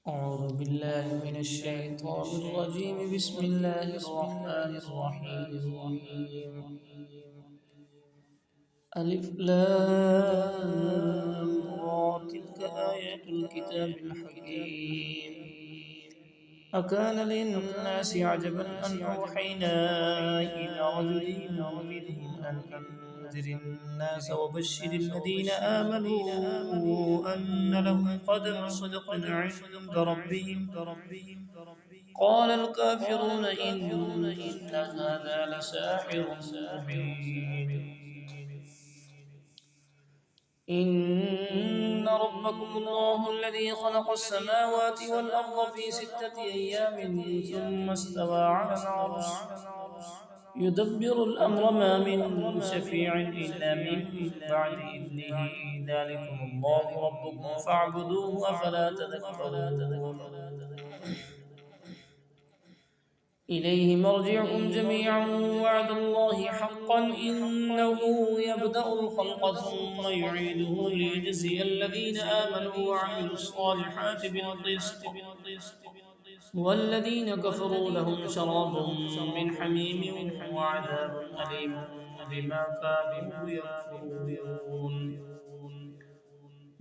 أعوذ بالله من الشيطان الرجيم. بسم الله الرحمن الرحيم. ألف لام را، تلك آيات الكتاب الحكيم. أكان للناس عجبا أن أوحينا إلى رجل منهم أن أنذر الناس وبشر الذين آمنوا أن لهم قدم صدق عند ربهم. قال الكافرون إن هذا لساحر مبين. إن ربكم الله الذي خلق السماوات والأرض في 6 أيام ثم استوى على العرش يدبر الأمر ما من شفيع إلا من بعد إذنه. ذلكم الله ربكم فاعبدوه أفلا تذكرون. إليه مرجعكم جميعا وعد الله حقا إنه يبدأ الخلق ثم يعيده ليجزي الذين آمنوا وعملوا الصالحات بالقسط والذين كفروا لهم شراب من حميم وعذاب أليم بما كانوا يكفرون.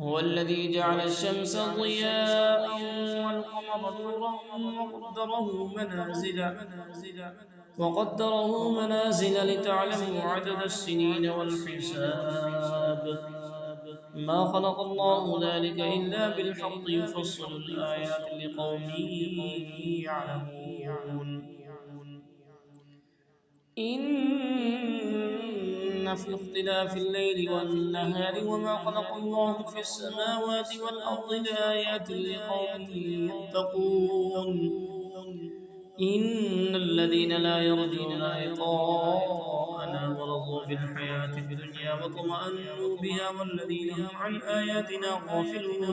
هو الذي جعل الشمس ضياء والقمر نورا وقدره منازل لتعلموا عدد السنين والحساب. ما خلق الله ذلك إلا بالحق يفصل الآيات لقوم يعلمون. إن في اختلاف الليل والنهار وما خلق الله في السماوات والأرض لآيات لقوم يتقون. إن الذين لا يرجون لقاءنا ورضوا بالحياة الدنيا واطمأنوا بها والذين هم عن آياتنا غافلون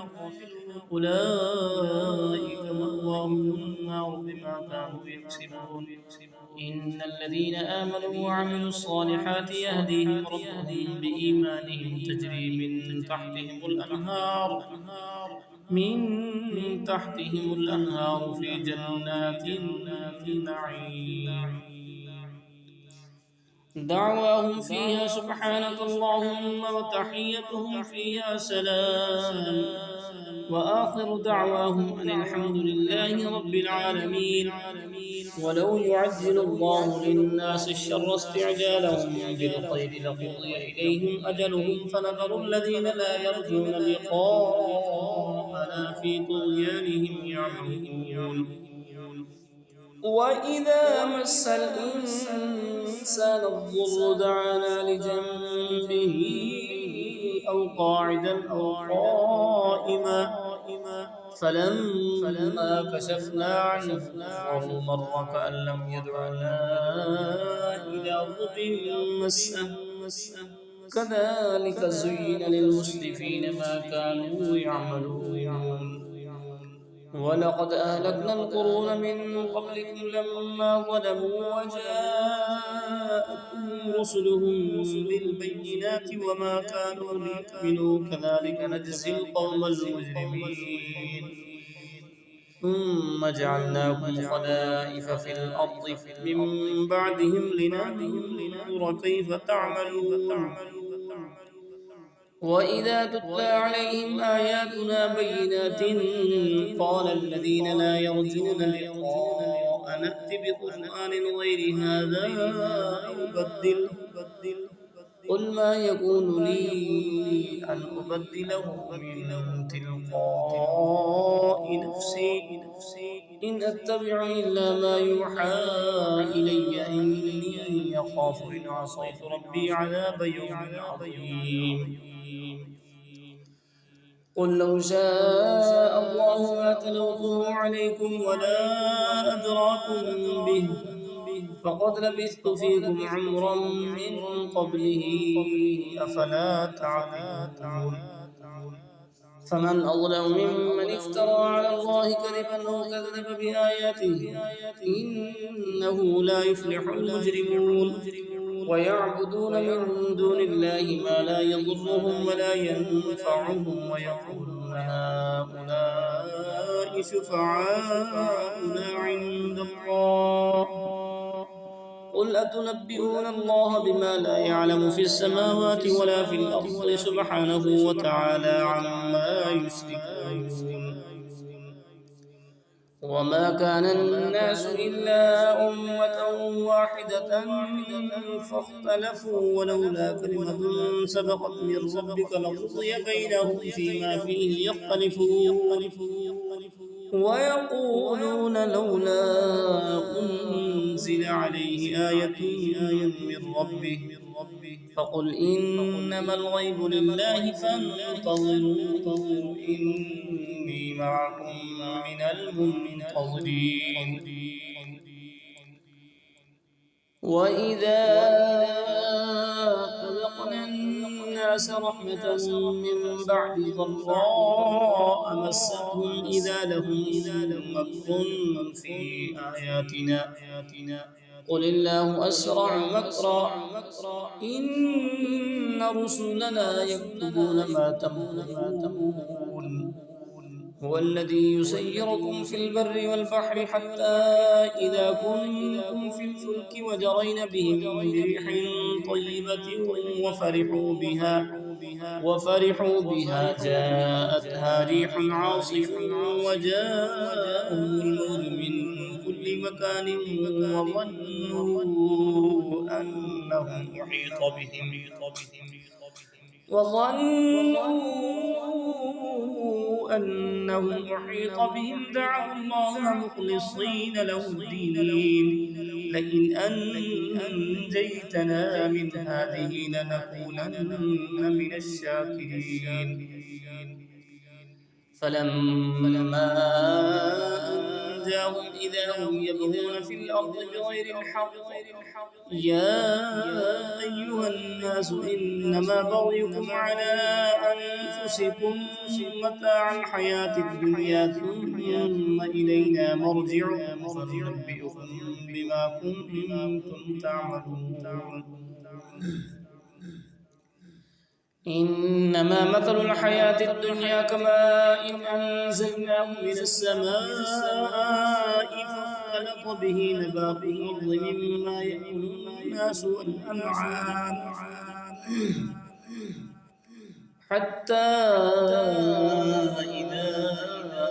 أولئك مأواهم النار بما كانوا يكسبون. إن الذين آمنوا وعملوا الصالحات يهديهم ربهم بإيمانهم تجري من تحتهم الأنهار في جنات النعيم. دعواهم فيها سبحانك اللهم وتحيتهم فيها سلام وآخر دعواهم أن الحمد لله رب العالمين. ولو يعجل الله للناس الشر استعجالهم بالخير لقضي إليهم أجلهم فنذر الذين لا يرجون لقاءنا في طغيانهم يعمهون. وإذا مس الإنسان الضر دعانا لجنبه أو قاعدا أو قائما فلما كشفنا عنه ضره مر كأن لم يدعنا إلى ضر مسه. كذلك زين للمسرفين ما كانوا يعملون. ولقد أهلكنا القرون من قبلكم لما ظلموا وجاءتهم رسلهم بالبينات وما كانوا ليؤمنوا كذلك نجزي القوم المجرمين. ثم جعلناكم خلائف في الأرض من بعدهم لننظر كيف تعملون. وإذا تتلى عليهم آياتنا بينات قال الذين لا يرجون لقاء نأت بقرآن غير هذا أو بدله قل ما يكون لي أن أبدله من تلقاء نفسي إن أتبع إلا ما يوحى إلي إني أخاف إن عصيت ربي عذاب يوم عظيم. قل لو شاء الله ما تلوته عليكم ولا أدراكم به فقد لبثت فيكم عمرا من قبله أفلا تعقلون. فمن أظلم ممن افترى على الله كذبا أو كذب بآياته إنه لا يفلح المجرمون. ويعبدون من دون الله ما لا يضرهم ولا ينفعهم ويقولون هؤلاء شفعاؤنا عند الله قل أتنبئون الله بما لا يعلم في السماوات ولا في الأرض سبحانه وتعالى عما يشركون وما كان الناس إلا أمة واحدة فاختلفوا ولولا كلمة سبقت من ربك لقضي بينهم فيما فيه يختلفون ويقولون لولا أنزل عليه آية من ربه فقل إنما الغيب لله فانتظروا إني معكم من المنتظرين وإذا أذقنا الناس رحمة من بعد ضراء مستهم إذا لهم مكر في آياتنا قل الله أسرع مكرا إن رسلنا يكتبون ما تمكرون هو الذي يسيركم في البر والبحر حتى إذا كنتم في الفلك وجرين بهم بريح طيبة وفرحوا بها جاءتها ريح عاصف وجاءهم الموج من كل مكان وظنوا أنهم محيط بهم دعوا الله مخلصين له الدين لئن أنجيتنا من هذه لنكونن من الشاكرين فلما أنجاهم إذا هم يبغون في الأرض بغير الحق يا أيها الناس إنما بغيكم على أنفسكم متاع الحياة الدنيا ثم إلينا مرجعكم فننبئكم بما كنتم تعملون إنما مثل الحياة الدنيا كماء إن أنزلناه من السماء فاختلط به نبات الأرض مما يأكل الناس والأنعام حتى إذا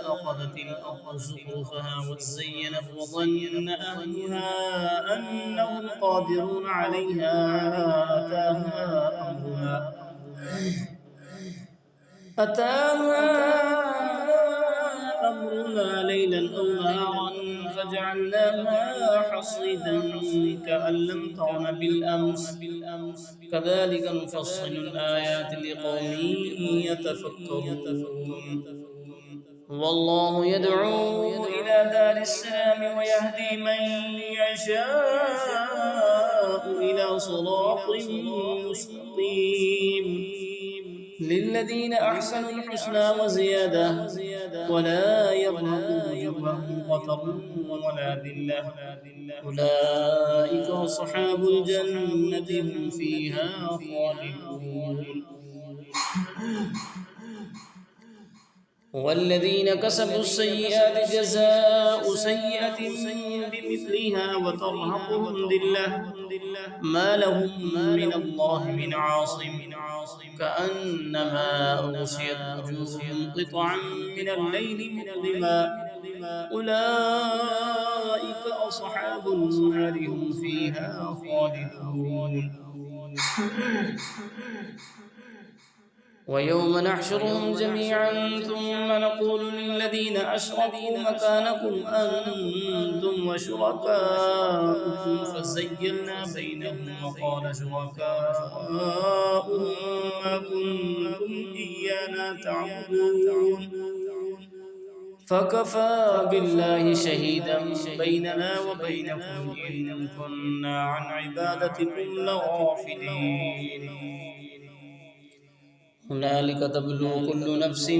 أخذت الأرض زخرفها وزينت وظن أهلها أنهم قادرون عليها أتاها أمرنا ليلا أو نهارا فجعلناها حصيدا كأن لم تغن بالأمس كذلك نفصل الآيات لقوم يتفكرون والله يدعو إلى دار السلام ويهدي من يشاء إلى صراط مستقيم للذين أحسنوا الحسنى وزيادة ولا يرهق وجوههم قتر ولا ذلة أولئك أصحاب الجنة هم فيها خالدون والذين كسبوا السيئات جزاء سيئة بمثلها وترهقهم ذلة ما لهم من الله من عاصم كأنما أغشيت وجوههم قطعا من الليل مظلما أولئك أصحاب النار هم فيها خالدون ويوم نحشرهم جميعا ثم نقول للذين أشركوا مكانكم أنتم وشركاؤكم فزيّلنا بينهم وقال شركاؤهم ما كنتم إيانا تعبدون فكفى بالله شهيدا بيننا وبينكم إن كنا عن عبادتكم لغافلين هنالك تبلو كل نفس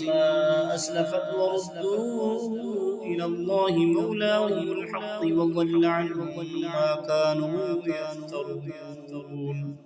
ما أسلفت وردوا إلى الله مولاهم الحق وضل عنهم ما كانوا يفترون